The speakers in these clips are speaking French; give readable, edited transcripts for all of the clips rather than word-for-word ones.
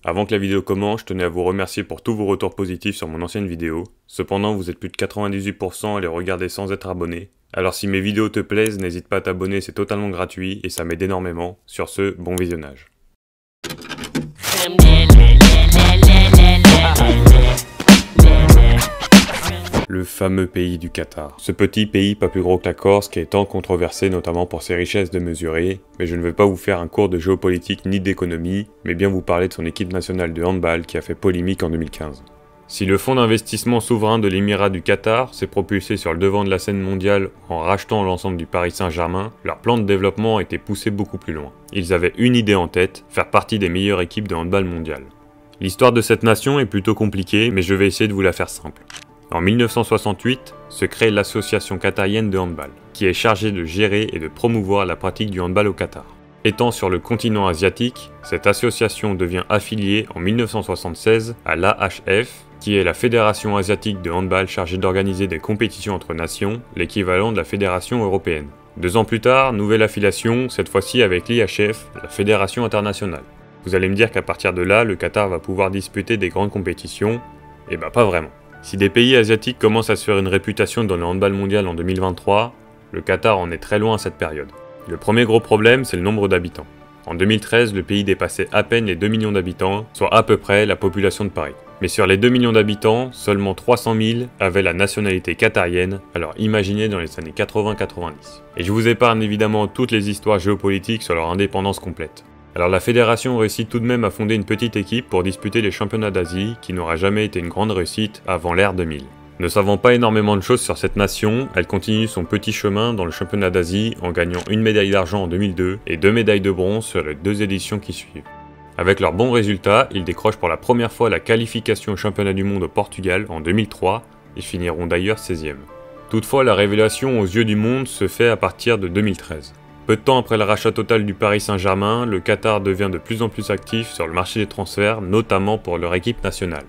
Avant que la vidéo commence, je tenais à vous remercier pour tous vos retours positifs sur mon ancienne vidéo. Cependant, vous êtes plus de 98% à les regarder sans être abonné. Alors si mes vidéos te plaisent, n'hésite pas à t'abonner, c'est totalement gratuit et ça m'aide énormément. Sur ce, bon visionnage. Le fameux pays du Qatar. Ce petit pays pas plus gros que la Corse qui est tant controversé notamment pour ses richesses démesurées, mais je ne vais pas vous faire un cours de géopolitique ni d'économie, mais bien vous parler de son équipe nationale de handball qui a fait polémique en 2015. Si le fonds d'investissement souverain de l'Émirat du Qatar s'est propulsé sur le devant de la scène mondiale en rachetant l'ensemble du Paris Saint-Germain, leur plan de développement a été poussé beaucoup plus loin. Ils avaient une idée en tête, faire partie des meilleures équipes de handball mondial. L'histoire de cette nation est plutôt compliquée, mais je vais essayer de vous la faire simple. En 1968, se crée l'Association qatarienne de handball, qui est chargée de gérer et de promouvoir la pratique du handball au Qatar. Étant sur le continent asiatique, cette association devient affiliée en 1976 à l'AHF, qui est la Fédération asiatique de handball chargée d'organiser des compétitions entre nations, l'équivalent de la Fédération européenne. 2 ans plus tard, nouvelle affiliation, cette fois-ci avec l'IHF, la Fédération internationale. Vous allez me dire qu'à partir de là, le Qatar va pouvoir disputer des grandes compétitions, et bah pas vraiment. Si des pays asiatiques commencent à se faire une réputation dans le handball mondial en 2023, le Qatar en est très loin à cette période. Le premier gros problème, c'est le nombre d'habitants. En 2013, le pays dépassait à peine les 2 millions d'habitants, soit à peu près la population de Paris. Mais sur les 2 millions d'habitants, seulement 300 000 avaient la nationalité qatarienne, alors imaginez dans les années 80-90. Et je vous épargne évidemment toutes les histoires géopolitiques sur leur indépendance complète. Alors la fédération réussit tout de même à fonder une petite équipe pour disputer les championnats d'Asie, qui n'aura jamais été une grande réussite avant l'ère 2000. Ne savant pas énormément de choses sur cette nation, elle continue son petit chemin dans le championnat d'Asie en gagnant une médaille d'argent en 2002 et 2 médailles de bronze sur les 2 éditions qui suivent. Avec leurs bons résultats, ils décrochent pour la première fois la qualification au championnat du monde au Portugal en 2003 et finiront d'ailleurs 16e. Toutefois, la révélation aux yeux du monde se fait à partir de 2013. Peu de temps après le rachat total du Paris Saint-Germain, le Qatar devient de plus en plus actif sur le marché des transferts, notamment pour leur équipe nationale.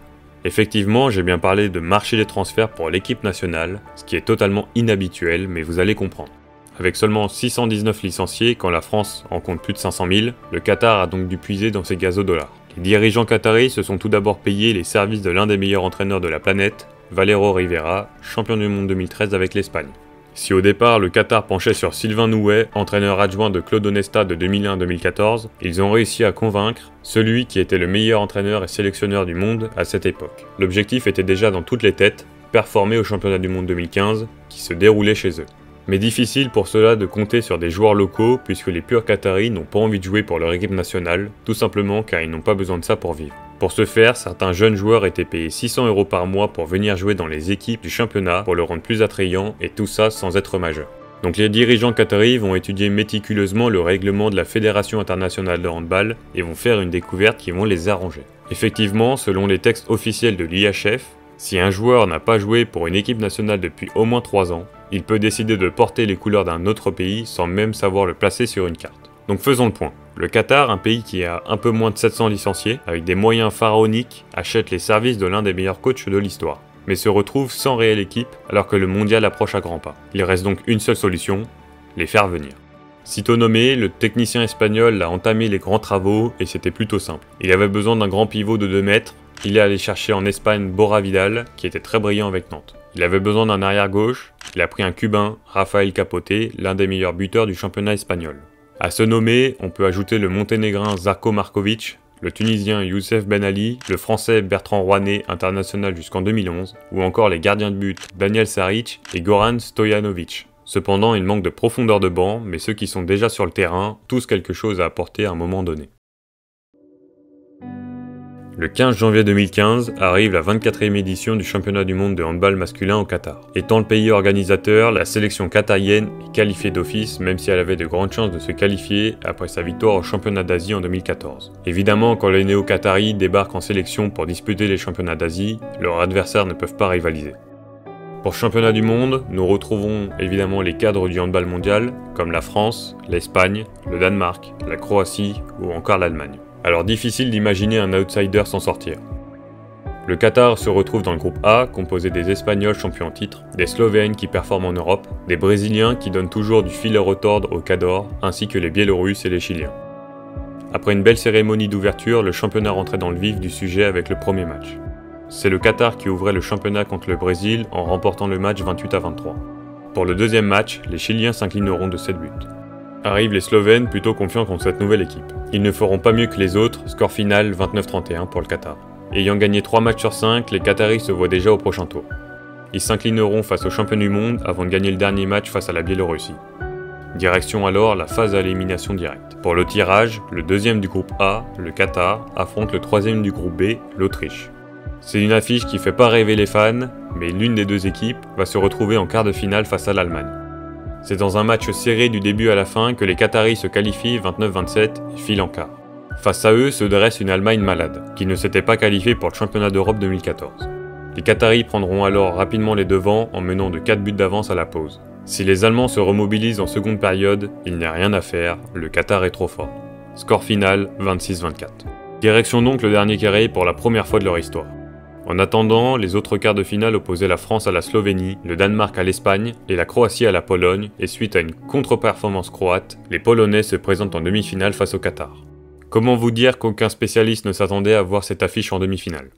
Effectivement, j'ai bien parlé de marché des transferts pour l'équipe nationale, ce qui est totalement inhabituel, mais vous allez comprendre. Avec seulement 619 licenciés, quand la France en compte plus de 500 000, le Qatar a donc dû puiser dans ses gazodollars. Les dirigeants qataris se sont tout d'abord payés les services de l'un des meilleurs entraîneurs de la planète, Valero Rivera, champion du monde 2013 avec l'Espagne. Si au départ le Qatar penchait sur Sylvain Nouet, entraîneur adjoint de Claude Onesta de 2001-2014, ils ont réussi à convaincre celui qui était le meilleur entraîneur et sélectionneur du monde à cette époque. L'objectif était déjà dans toutes les têtes, performer au championnat du monde 2015, qui se déroulait chez eux. Mais difficile pour cela de compter sur des joueurs locaux puisque les purs Qataris n'ont pas envie de jouer pour leur équipe nationale, tout simplement car ils n'ont pas besoin de ça pour vivre. Pour ce faire, certains jeunes joueurs étaient payés 600 € par mois pour venir jouer dans les équipes du championnat pour le rendre plus attrayant et tout ça sans être majeur. Donc les dirigeants qataris vont étudier méticuleusement le règlement de la Fédération internationale de handball et vont faire une découverte qui vont les arranger. Effectivement, selon les textes officiels de l'IHF, si un joueur n'a pas joué pour une équipe nationale depuis au moins 3 ans, il peut décider de porter les couleurs d'un autre pays sans même savoir le placer sur une carte. Donc faisons le point. Le Qatar, un pays qui a un peu moins de 700 licenciés, avec des moyens pharaoniques, achète les services de l'un des meilleurs coachs de l'histoire, mais se retrouve sans réelle équipe alors que le mondial approche à grands pas. Il reste donc une seule solution, les faire venir. Sitôt nommé, le technicien espagnol a entamé les grands travaux et c'était plutôt simple. Il avait besoin d'un grand pivot de 2 mètres, il est allé chercher en Espagne Borja Vidal, qui était très brillant avec Nantes. Il avait besoin d'un arrière gauche, il a pris un Cubain, Rafael Capote, l'un des meilleurs buteurs du championnat espagnol. À ce nommé, on peut ajouter le monténégrin Žarko Marković, le tunisien Youssef Ben Ali, le français Bertrand Rouanet, international jusqu'en 2011, ou encore les gardiens de but Daniel Saric et Goran Stojanovic. Cependant, il manque de profondeur de banc, mais ceux qui sont déjà sur le terrain, tous quelque chose à apporter à un moment donné. Le 15 janvier 2015 arrive la 24e édition du championnat du monde de handball masculin au Qatar. Étant le pays organisateur, la sélection qatarienne est qualifiée d'office même si elle avait de grandes chances de se qualifier après sa victoire au championnat d'Asie en 2014. Évidemment, quand les néo-qataris débarquent en sélection pour disputer les championnats d'Asie, leurs adversaires ne peuvent pas rivaliser. Pour ce championnat du monde, nous retrouvons évidemment les cadres du handball mondial, comme la France, l'Espagne, le Danemark, la Croatie ou encore l'Allemagne. Alors difficile d'imaginer un outsider s'en sortir. Le Qatar se retrouve dans le groupe A, composé des Espagnols champions en titre, des Slovènes qui performent en Europe, des Brésiliens qui donnent toujours du fil à retordre au Cador, ainsi que les Biélorusses et les Chiliens. Après une belle cérémonie d'ouverture, le championnat rentrait dans le vif du sujet avec le premier match. C'est le Qatar qui ouvrait le championnat contre le Brésil en remportant le match 28-23. Pour le deuxième match, les Chiliens s'inclineront de 7 buts. Arrivent les Slovènes plutôt confiants contre cette nouvelle équipe. Ils ne feront pas mieux que les autres, score final 29-31 pour le Qatar. Ayant gagné 3 matchs sur 5, les Qataris se voient déjà au prochain tour. Ils s'inclineront face aux champions du monde avant de gagner le dernier match face à la Biélorussie. Direction alors la phase à élimination directe. Pour le tirage, le deuxième du groupe A, le Qatar, affronte le troisième du groupe B, l'Autriche. C'est une affiche qui fait pas rêver les fans, mais l'une des deux équipes va se retrouver en quart de finale face à l'Allemagne. C'est dans un match serré du début à la fin que les Qataris se qualifient 29-27 et filent en quart. Face à eux se dresse une Allemagne malade, qui ne s'était pas qualifiée pour le championnat d'Europe 2014. Les Qataris prendront alors rapidement les devants en menant de 4 buts d'avance à la pause. Si les Allemands se remobilisent en seconde période, il n'y a rien à faire, le Qatar est trop fort. Score final 26-24. Direction donc le dernier carré pour la première fois de leur histoire. En attendant, les autres quarts de finale opposaient la France à la Slovénie, le Danemark à l'Espagne et la Croatie à la Pologne, et suite à une contre-performance croate, les Polonais se présentent en demi-finale face au Qatar. Comment vous dire qu'aucun spécialiste ne s'attendait à voir cette affiche en demi-finale?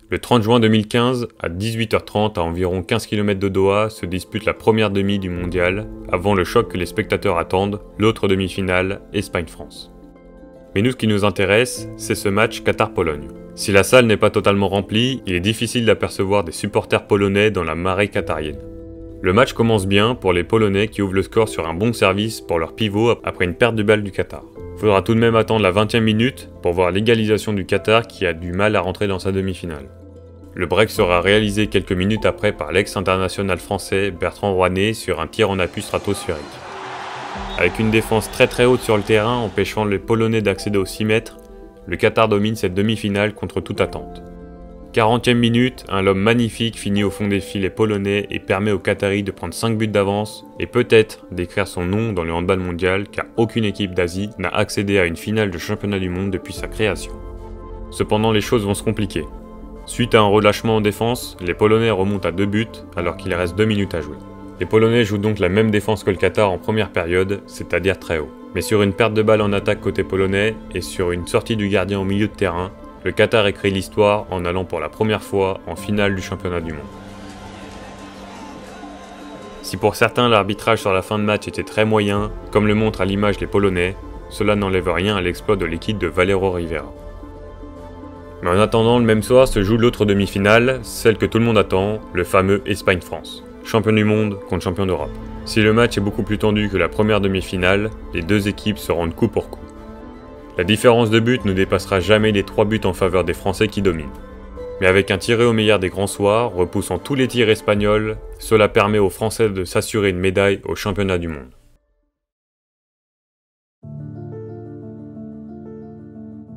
Le 30 juin 2015, à 18h30 à environ 15 km de Doha, se dispute la première demi du mondial, avant le choc que les spectateurs attendent, l'autre demi-finale, Espagne-France. Mais nous, ce qui nous intéresse, c'est ce match Qatar-Pologne. Si la salle n'est pas totalement remplie, il est difficile d'apercevoir des supporters polonais dans la marée qatarienne. Le match commence bien pour les Polonais qui ouvrent le score sur un bon service pour leur pivot après une perte de balle du Qatar. Faudra tout de même attendre la 20e minute pour voir l'égalisation du Qatar qui a du mal à rentrer dans sa demi-finale. Le break sera réalisé quelques minutes après par l'ex-international français Bertrand Rouanet sur un tir en appui stratosphérique. Avec une défense très haute sur le terrain empêchant les Polonais d'accéder aux 6 mètres, le Qatar domine cette demi-finale contre toute attente. 40e minute, un lob magnifique finit au fond des filets polonais et permet aux Qataris de prendre 5 buts d'avance et peut-être d'écrire son nom dans le handball mondial car aucune équipe d'Asie n'a accédé à une finale de championnat du monde depuis sa création. Cependant, les choses vont se compliquer. Suite à un relâchement en défense, les Polonais remontent à 2 buts alors qu'il reste 2 minutes à jouer. Les Polonais jouent donc la même défense que le Qatar en première période, c'est-à-dire très haut. Mais sur une perte de balle en attaque côté polonais et sur une sortie du gardien au milieu de terrain, le Qatar écrit l'histoire en allant pour la première fois en finale du championnat du monde. Si pour certains l'arbitrage sur la fin de match était très moyen, comme le montrent à l'image les Polonais, cela n'enlève rien à l'exploit de l'équipe de Valero Rivera. Mais en attendant, le même soir se joue l'autre demi-finale, celle que tout le monde attend, le fameux Espagne-France. Champion du monde contre champion d'Europe. Si le match est beaucoup plus tendu que la première demi-finale, les deux équipes se rendent coup pour coup. La différence de but ne dépassera jamais les 3 buts en faveur des Français qui dominent. Mais avec un tiré au meilleur des grands soirs, repoussant tous les tirs espagnols, cela permet aux Français de s'assurer une médaille au championnat du monde.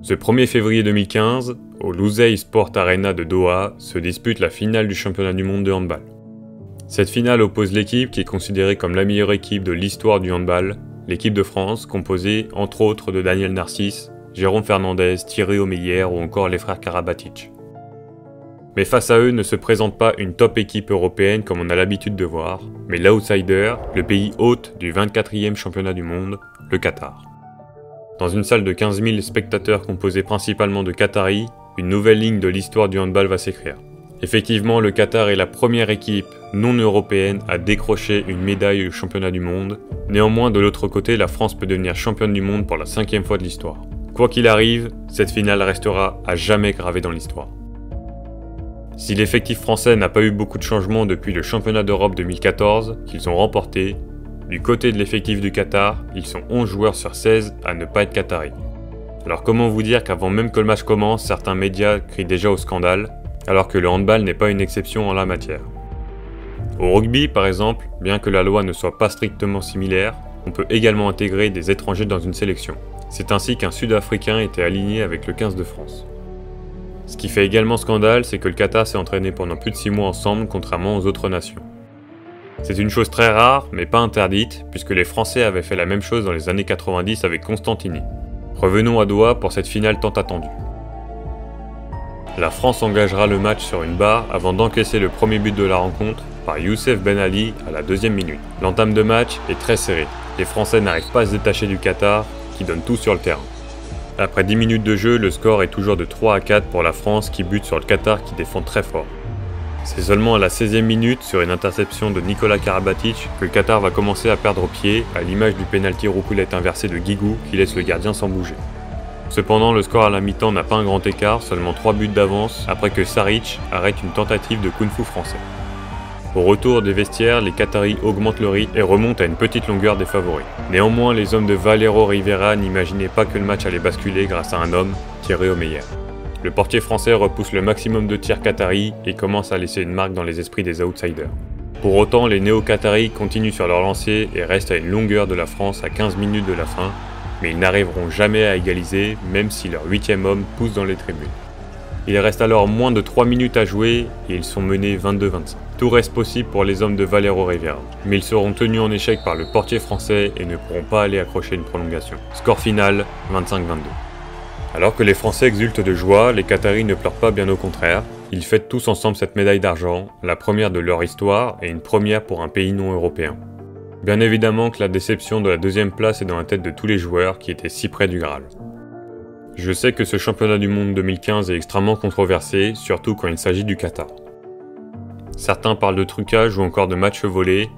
Ce 1er février 2015, au Lusail Sport Arena de Doha, se dispute la finale du championnat du monde de handball. Cette finale oppose l'équipe qui est considérée comme la meilleure équipe de l'histoire du handball, l'équipe de France, composée entre autres de Daniel Narcisse, Jérôme Fernandez, Thierry Omeyer ou encore les frères Karabatic. Mais face à eux ne se présente pas une top équipe européenne comme on a l'habitude de voir, mais l'outsider, le pays hôte du 24e championnat du monde, le Qatar. Dans une salle de 15 000 spectateurs composée principalement de Qataris, une nouvelle ligne de l'histoire du handball va s'écrire. Effectivement, le Qatar est la première équipe non européenne à décrocher une médaille au championnat du monde. Néanmoins, de l'autre côté, la France peut devenir championne du monde pour la 5e fois de l'histoire. Quoi qu'il arrive, cette finale restera à jamais gravée dans l'histoire. Si l'effectif français n'a pas eu beaucoup de changements depuis le championnat d'Europe 2014 qu'ils ont remporté, du côté de l'effectif du Qatar, ils sont 11 joueurs sur 16 à ne pas être qataris. Alors comment vous dire qu'avant même que le match commence, certains médias crient déjà au scandale, alors que le handball n'est pas une exception en la matière. Au rugby, par exemple, bien que la loi ne soit pas strictement similaire, on peut également intégrer des étrangers dans une sélection. C'est ainsi qu'un Sud-Africain était aligné avec le 15 de France. Ce qui fait également scandale, c'est que le Qatar s'est entraîné pendant plus de 6 mois ensemble, contrairement aux autres nations. C'est une chose très rare, mais pas interdite, puisque les Français avaient fait la même chose dans les années 90 avec Constantini. Revenons à Doha pour cette finale tant attendue. La France engagera le match sur une barre avant d'encaisser le premier but de la rencontre par Youssef Ben Ali à la 2e minute. L'entame de match est très serrée. Les Français n'arrivent pas à se détacher du Qatar, qui donne tout sur le terrain. Après 10 minutes de jeu, le score est toujours de 3-4 pour la France qui bute sur le Qatar qui défend très fort. C'est seulement à la 16e minute, sur une interception de Nikola Karabatic, que le Qatar va commencer à perdre pied, à l'image du pénalty roucoulette inversé de Guigou qui laisse le gardien sans bouger. Cependant, le score à la mi-temps n'a pas un grand écart, seulement 3 buts d'avance, après que Saric arrête une tentative de kung-fu français. Au retour des vestiaires, les Qataris augmentent le rythme et remontent à une petite longueur des favoris. Néanmoins, les hommes de Valero Rivera n'imaginaient pas que le match allait basculer grâce à un homme, Thierry Omeyer. Le portier français repousse le maximum de tirs qataris et commence à laisser une marque dans les esprits des outsiders. Pour autant, les néo-qataris continuent sur leur lancée et restent à une longueur de la France à 15 minutes de la fin, mais ils n'arriveront jamais à égaliser, même si leur 8e homme pousse dans les tribunes. Il reste alors moins de 3 minutes à jouer et ils sont menés 22-25. Tout reste possible pour les hommes de Valero Rivera, mais ils seront tenus en échec par le portier français et ne pourront pas aller accrocher une prolongation. Score final, 25-22. Alors que les Français exultent de joie, les Qataris ne pleurent pas, bien au contraire. Ils fêtent tous ensemble cette médaille d'argent, la première de leur histoire et une première pour un pays non européen. Bien évidemment que la déception de la 2e place est dans la tête de tous les joueurs qui étaient si près du Graal. Je sais que ce championnat du monde 2015 est extrêmement controversé, surtout quand il s'agit du Qatar. Certains parlent de trucage ou encore de matchs volés,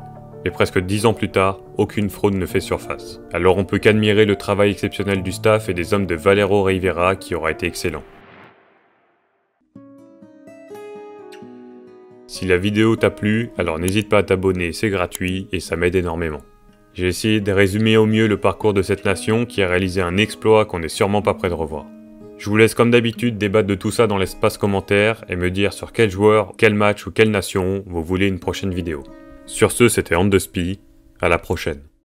mais presque 10 ans plus tard, aucune fraude ne fait surface. Alors on peut qu'admirer le travail exceptionnel du staff et des hommes de Valero Rivera qui aura été excellent. Si la vidéo t'a plu, alors n'hésite pas à t'abonner, c'est gratuit et ça m'aide énormément. J'ai essayé de résumer au mieux le parcours de cette nation qui a réalisé un exploit qu'on n'est sûrement pas prêt de revoir. Je vous laisse comme d'habitude débattre de tout ça dans l'espace commentaire et me dire sur quel joueur, quel match ou quelle nation vous voulez une prochaine vidéo. Sur ce, c'était On The Spie, à la prochaine.